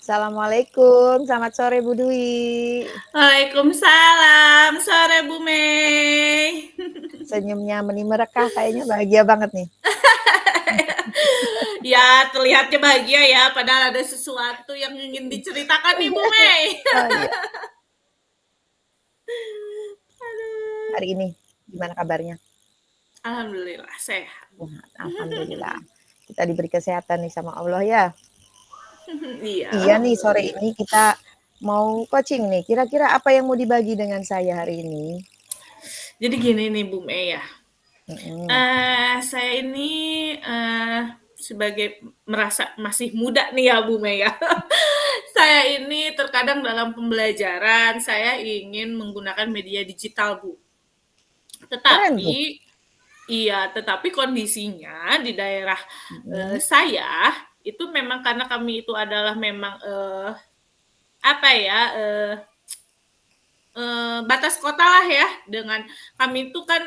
Assalamualaikum, selamat sore Bu Dwi. Waalaikumsalam, sore Bu Mei. Senyumnya menimerekah, kayaknya bahagia banget nih. Ya, terlihatnya bahagia ya, padahal ada sesuatu yang ingin diceritakan nih Bu Mei. Oh iya, Aduh. hari ini gimana kabarnya? Alhamdulillah sehat. Alhamdulillah. Kita diberi kesehatan nih sama Allah ya. Iya, Iya nih, sore alhamdulillah. ini kita mau coaching nih. Kira-kira apa yang mau dibagi dengan saya hari ini? Jadi gini nih Bu Mei ya. Mm-mm. Saya ini sebagai merasa masih muda nih ya Bu Mei ya. Saya ini terkadang dalam pembelajaran saya ingin menggunakan media digital Bu. Keren tuh. Tetapi iya, tetapi kondisinya di daerah, Mm-mm. saya itu memang karena kami itu adalah memang, apa ya, batas kota lah ya dengan kami itu kan,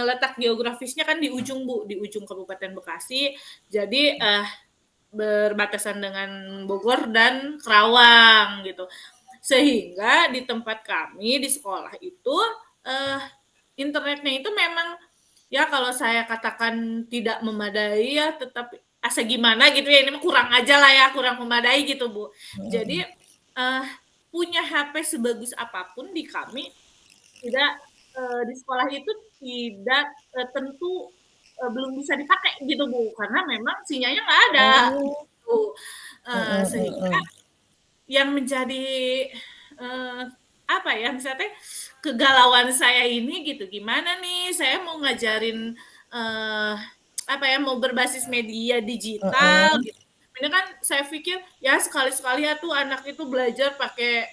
letak geografisnya kan di ujung Bu, di ujung Kabupaten Bekasi. Jadi, berbatasan dengan Bogor dan Kerawang gitu. Sehingga di tempat kami di sekolah itu, eee, internetnya itu memang ya kalau saya katakan tidak memadai ya tetap asa gimana gitu ya, ini mah kurang aja lah ya, kurang memadai gitu, Bu. Jadi, Mm-mm. punya HP sebagus apapun di kami tidak, di sekolah itu tidak, tentu, belum bisa dipakai gitu, Bu, karena memang sinyalnya nggak ada, Oh, gitu. mm-mm, Sehingga mm-mm. yang menjadi, eee, apa ya, misalnya kegalauan saya ini gitu, gimana nih saya mau ngajarin, apa ya, mau berbasis media digital Mm-mm. gitu. Ini kan saya pikir ya sekali-sekali ya tuh anak itu belajar pakai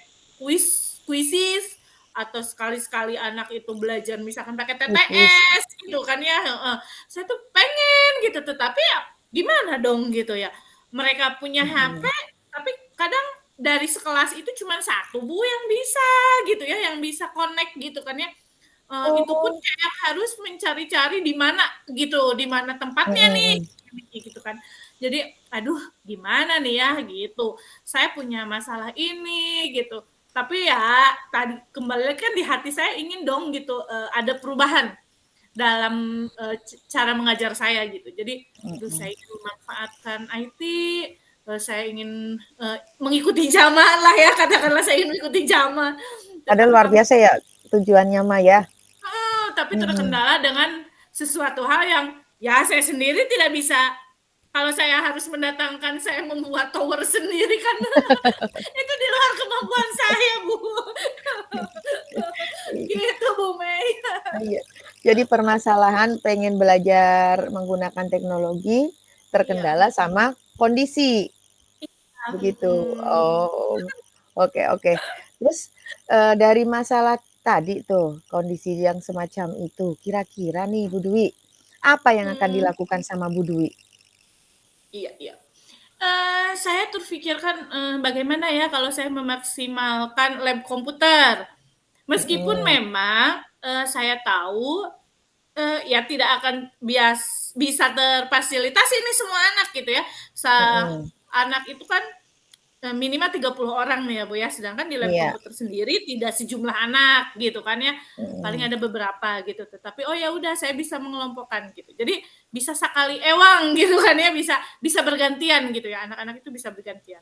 Quizizz atau sekali-sekali anak itu belajar misalkan pakai Wis. TTS gitu kan ya, heeh. Saya tuh pengen gitu, tetapi ya gimana dong gitu ya. Mereka punya HP, Mm-mm. tapi kadang dari sekelas itu cuma satu Bu yang bisa gitu ya, yang bisa connect gitu kan ya. Itu pun Oh, kayak harus mencari-cari di mana gitu, di mana tempatnya nih mm-mm. gitu kan. Jadi, aduh gimana nih ya gitu. Saya punya masalah ini gitu. Tapi ya tadi kembali kan di hati saya ingin dong gitu ada perubahan dalam cara mengajar saya gitu. Jadi, aduh Mm-mm. saya ingin memanfaatkan IT, saya ingin mengikuti zaman lah ya, katakanlah saya ingin mengikuti zaman. Ada Tetapi luar kami biasa ya tujuannya mah ya. tapi Mm-mm. terkendala dengan sesuatu hal yang ya saya sendiri tidak bisa. Kalau saya harus mendatangkan, saya membuat tower sendiri kan itu di luar kemampuan saya, Bu. Gitu, Bu Mei. Iya. Jadi permasalahan pengen belajar menggunakan teknologi Iya. terkendala sama kondisi, begitu. Mhm. Oh, oke oke. Terus dari masalah tadi tuh kondisi yang semacam itu, kira-kira nih Bu Dwi, apa yang akan Mhm. dilakukan sama Bu Dwi? Iya iya. Saya terfikirkan, bagaimana ya kalau saya memaksimalkan lab komputer. Meskipun Mm-mm. memang, saya tahu, ya tidak akan bisa terfasilitasi nih semua anak gitu ya. Mm-mm. Anak itu kan minimal 30 orang nih ya Bu ya, sedangkan di lab Iya. komputer sendiri tidak sejumlah anak gitu kan ya, paling Mm-mm. ada beberapa gitu, tetapi oh ya udah saya bisa mengelompokkan gitu. Jadi bisa sekali ewang gitu kan ya, bisa bisa bergantian gitu ya, anak-anak itu bisa bergantian.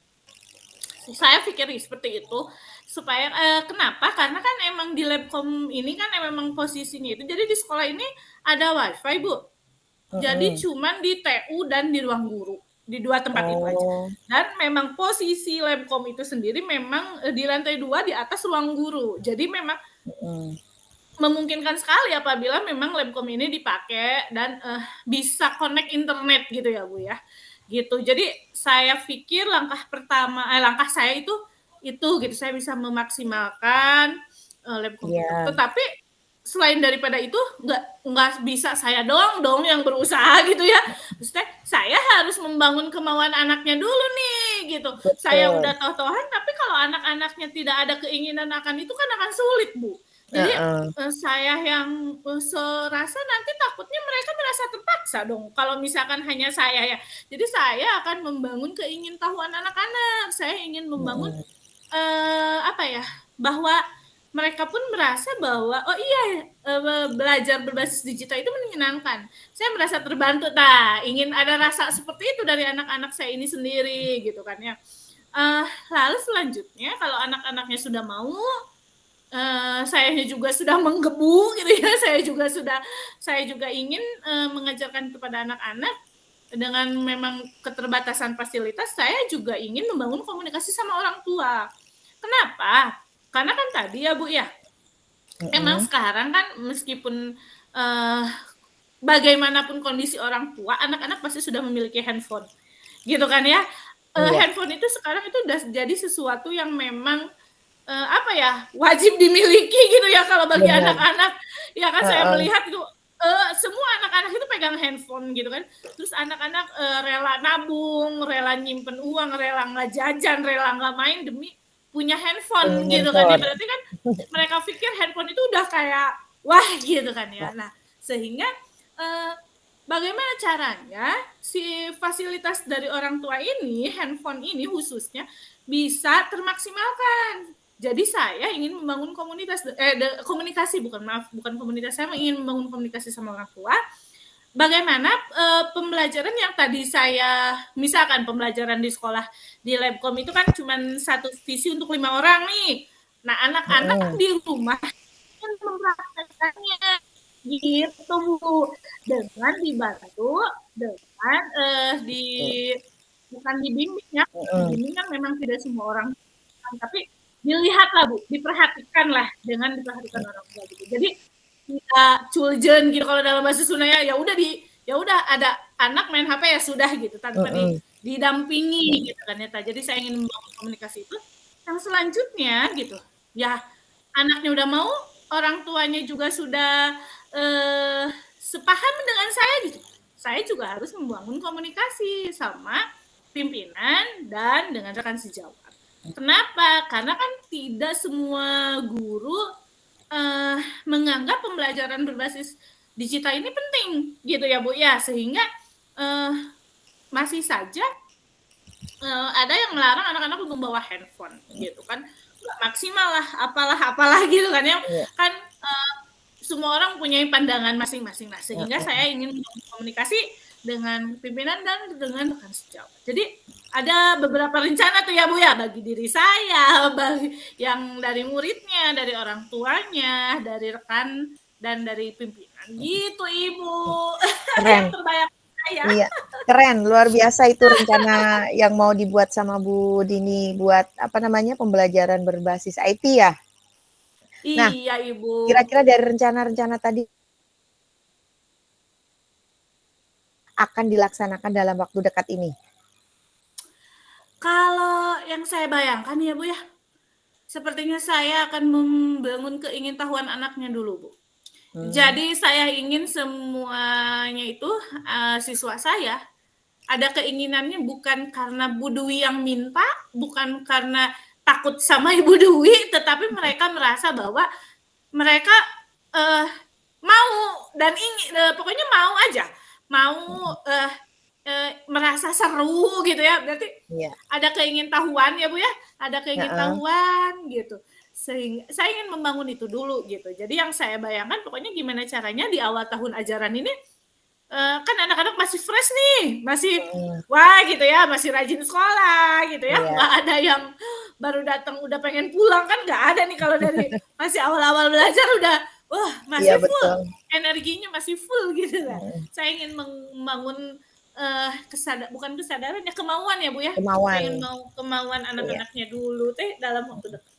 Saya pikir seperti itu supaya kenapa? Karena kan emang di Labcom ini kan memang posisinya itu jadi di sekolah ini ada WiFi Bu. Jadi Mm-mm. cuman di TU dan di ruang guru, di dua tempat itu aja. Oh, Dan memang posisi Labcom itu sendiri memang di lantai 2 di atas ruang guru. Jadi memang mm-mm. memungkinkan sekali apabila memang Labcom ini dipakai dan bisa connect internet gitu ya Bu ya. Gitu. Jadi saya pikir langkah saya itu gitu saya bisa memaksimalkan lab komputer. Iya, Tetapi selain daripada itu nggak bisa saya doang dong yang berusaha gitu ya. Maksudnya saya harus membangun kemauan anaknya dulu nih gitu. Saya betul. udah toh-tohan tapi kalau anak-anaknya tidak ada keinginan akan itu kan akan sulit Bu. Jadi, Heeh. saya yang, serasa nanti takutnya mereka merasa terpaksa dong kalau misalkan hanya saya ya. Jadi saya akan membangun keingintahuan anak-anak, saya ingin membangun, Mhm. apa ya, bahwa mereka pun merasa bahwa, "Oh iya, belajar berbasis digital itu menyenangkan." Saya merasa terbantu. Nah, ingin ada rasa seperti itu dari anak-anak saya ini sendiri gitu kan ya. Lalu selanjutnya kalau anak-anaknya sudah mau, sayanya juga sudah menggebu gitu ya, saya juga ingin, mengajarkan kepada anak-anak dengan memang keterbatasan fasilitas, saya juga ingin membangun komunikasi sama orang tua. Kenapa? Karena kan tadi ya, Bu, ya, emang Mhm. sekarang kan meskipun, eee, bagaimanapun kondisi orang tua, anak-anak pasti sudah memiliki handphone, gitu kan ya. Iya. Handphone itu sekarang itu udah jadi sesuatu yang memang apa ya, wajib dimiliki gitu ya kalau bagi Benar. anak-anak. Ya kan saya Heeh. melihat itu, semua anak-anak itu pegang handphone gitu kan. Terus anak-anak, rela nabung, rela nyimpen uang, rela nggak jajan, rela nggak main demi punya handphone Punya gitu kan ya. handphone. Berarti kan mereka pikir handphone itu udah kayak, wah gitu kan ya. Nah, sehingga, eee, bagaimana caranya si fasilitas dari orang tua ini, handphone ini khususnya, bisa termaksimalkan. Jadi saya ingin membangun komunikasi, bukan komunitas, saya ingin membangun komunikasi sama orang tua. Bagaimana pembelajaran yang tadi saya, misalkan pembelajaran di sekolah di Labcom itu kan cuma satu visi untuk 5 orang nih. Nah, anak-anak Mhm. di rumah kan mempraktekkannya gitu, Bu, dengan dibantu dengan di Betul. bukan dibimbing ya, Mhm. dibimbing kan memang tidak semua orang, tapi dilihatlah, Bu, diperhatikanlah dengan diperhatikan orang tua gitu. Jadi tidak culjen gitu kalau dalam bahasa Sundanya, ya udah ada anak main HP ya sudah gitu tanpa Mhm. didampingi gitu kan ya. Jadi saya ingin membangun komunikasi itu. Yang selanjutnya gitu, ya anaknya udah mau, orang tuanya juga sudah, sepaham dengan saya gitu. Saya juga harus membangun komunikasi sama pimpinan dan dengan rekan sejawat. Kenapa? Karena kan tidak semua guru, menganggap pembelajaran berbasis digital ini penting gitu ya, Bu, ya. Sehingga, eee, masih saja, ada yang melarang anak-anak untuk membawa handphone gitu kan. Nggak maksimal lah, apalah apalah gitu kan ya. Iya. Kan, semua orang punya pandangan masing-masing. Nah, sehingga Heeh. saya ingin komunikasi dengan pimpinan dan dengan rekan sejawat. Jadi ada beberapa rencana tuh ya, Bu, ya, bagi diri saya, bagi yang dari muridnya, dari orang tuanya, dari rekan dan dari pimpinan. Gitu, Ibu. Keren. Yang terbayang saya. Iya, keren, luar biasa itu rencana yang mau dibuat sama Bu Dini buat, apa namanya, pembelajaran berbasis IT ya? Nah, Iya, Ibu. kira-kira dari rencana-rencana tadi akan dilaksanakan dalam waktu dekat ini? Kalau yang saya bayangkan ya, Bu, ya, sepertinya saya akan membangun keingintahuan anaknya dulu, Bu. Mmm. Jadi saya ingin semuanya itu, siswa saya ada keinginannya bukan karena Bu Dwi yang minta, bukan karena takut sama Ibu Dwi, tetapi mereka merasa bahwa mereka, eee, mau dan pokoknya mau aja, mau, Mhm. merasa seru gitu ya, berarti Iya. ada keingintahuan ya, Bu, ya, ada Heeh. keingintahuan gitu. Sehingga saya ingin membangun itu dulu gitu. Jadi yang saya bayangkan pokoknya gimana caranya di awal tahun ajaran ini, kan anak-anak masih fresh nih, masih Mhm. wah gitu ya, masih rajin sekolah gitu ya, Iya. nggak ada yang baru datang udah pengen pulang, kan nggak ada nih kalau dari masih awal-awal belajar udah, wah Iya, masih full, betul. energinya masih full gitu lah. Mhm. Saya ingin membangun, bukan kesadaran ya, kemauan ya, Bu, ya. Kemauan. Pengen mau kemauan Iya. anak-anaknya dulu teh dalam waktu dekat.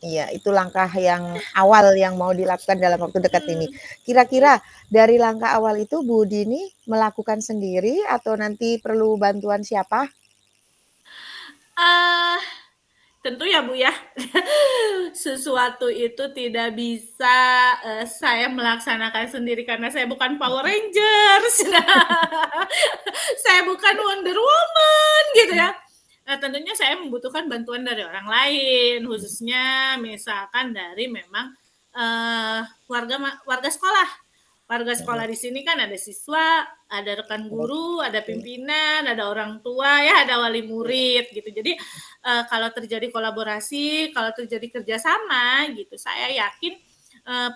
Iya, itu langkah yang awal yang mau dilakukan dalam waktu dekat ini. Mhm. Kira-kira dari langkah awal itu Bu Dini melakukan sendiri atau nanti perlu bantuan siapa? Ah, tentu ya, Bu, ya, sesuatu itu tidak bisa, saya melaksanakan sendiri karena saya bukan Power Rangers, saya bukan Wonder Woman gitu ya. Tentunya saya membutuhkan bantuan dari orang lain, khususnya misalkan dari memang warga sekolah. Warga Mhm. sekolah di sini kan ada siswa, ada rekan Baik. guru, ada Oke. pimpinan, ada orang tua ya, ada wali Iya. murid gitu. Jadi, kalau terjadi kolaborasi, kalau terjadi kerjasama gitu, saya yakin,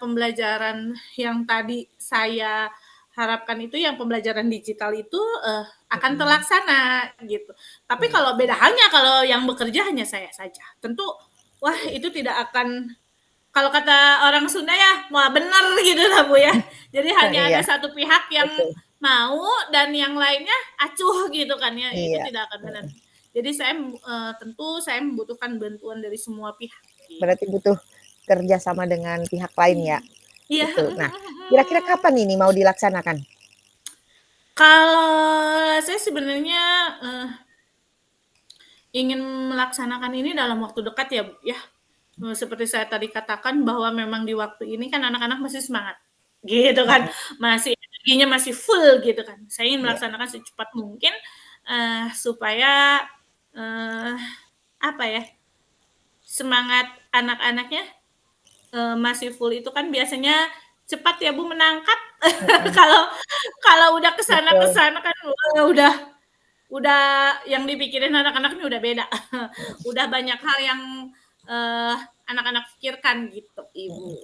pembelajaran yang tadi saya harapkan itu, yang pembelajaran digital itu, akan Mhm. terlaksana gitu. Tapi Iya. kalau beda halnya kalau yang bekerja hanya saya saja. Tentu, wah Iya. itu tidak akan kalau kata orang Sunda ya, moal bener gitu lah Bu ya. Jadi hanya Iya, ada satu pihak yang betul. mau dan yang lainnya acuh gitu kan ya, itu Iya, tidak akan benar. heeh. Jadi tentu saya membutuhkan bantuan dari semua pihak Berarti gitu. butuh kerja sama dengan pihak lain ya? Iya, Itu. Nah, kira-kira kapan ini mau dilaksanakan? Kalau saya sebenarnya, ingin melaksanakan ini dalam waktu dekat ya, Bu, ya. Seperti saya tadi katakan bahwa memang di waktu ini kan anak-anak masih semangat, gitu kan, Mhm. masih energinya masih full gitu kan. Saya ingin Iya. melaksanakan secepat mungkin, supaya, eee, apa ya, semangat anak-anaknya, masih full itu kan biasanya cepat ya Bu menangkap. Mhm. Kalau kalau udah ke sana ke Betul. sana kan udah yang dipikirin anak-anak ini udah beda. Mhm. Udah banyak hal yang, eee, anak-anak pikirkan gitu, Ibu. Mhm.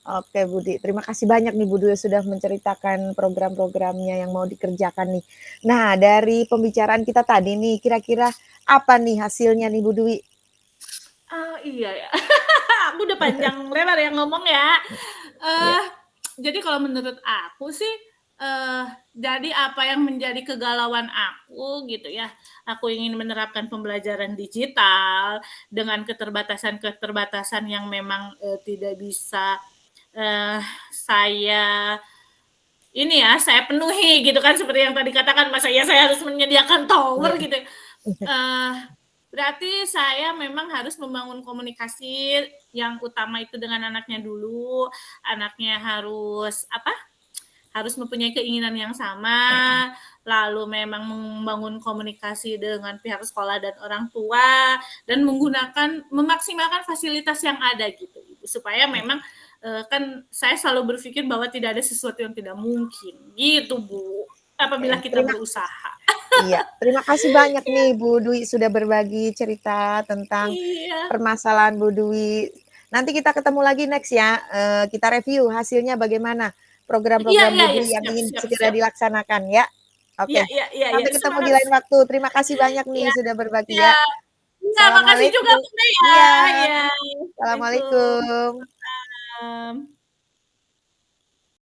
Oke Budi, terima kasih banyak nih Bu Dwi sudah menceritakan program-programnya yang mau dikerjakan nih. Nah, dari pembicaraan kita tadi nih, kira-kira apa nih hasilnya nih Bu Dwi? Oh, iya ya. Aku udah panjang lebar ya ngomong ya. Iya. Eee, jadi kalau menurut aku sih, eee, jadi apa yang menjadi kegalauan aku gitu ya, aku ingin menerapkan pembelajaran digital dengan keterbatasan-keterbatasan yang memang, tidak bisa, saya ini ya, saya penuhi gitu kan seperti yang tadi katakan, masa iya saya harus menyediakan tower Iya. gitu ya. Eee, Berarti saya memang harus membangun komunikasi yang utama itu dengan anaknya dulu, anaknya harus apa, harus mempunyai keinginan yang Mhm. sama, lalu memang membangun komunikasi dengan pihak sekolah dan orang tua, dan memaksimalkan fasilitas yang ada gitu, supaya Mhm. memang, kan saya selalu berpikir bahwa tidak ada sesuatu yang tidak mungkin, gitu Bu, Oke, apabila kita berusaha. iya, terima kasih banyak nih Bu Dwi sudah berbagi cerita tentang Iya. permasalahan Bu Dwi. Nanti kita ketemu lagi next ya, kita review hasilnya bagaimana Iya program-program iya Bu iya, Dwi yang siap ingin siap segera siap. dilaksanakan ya. Iya Oke, iya iya iya, sampai ketemu di semangat. lain waktu. Terima kasih banyak nih Iya, sudah berbagi ya. siap. Iya, makasih juga Assalamualaikum. Bunda ya. Iya, Iya, assalamualaikum. Waalaikumsalam.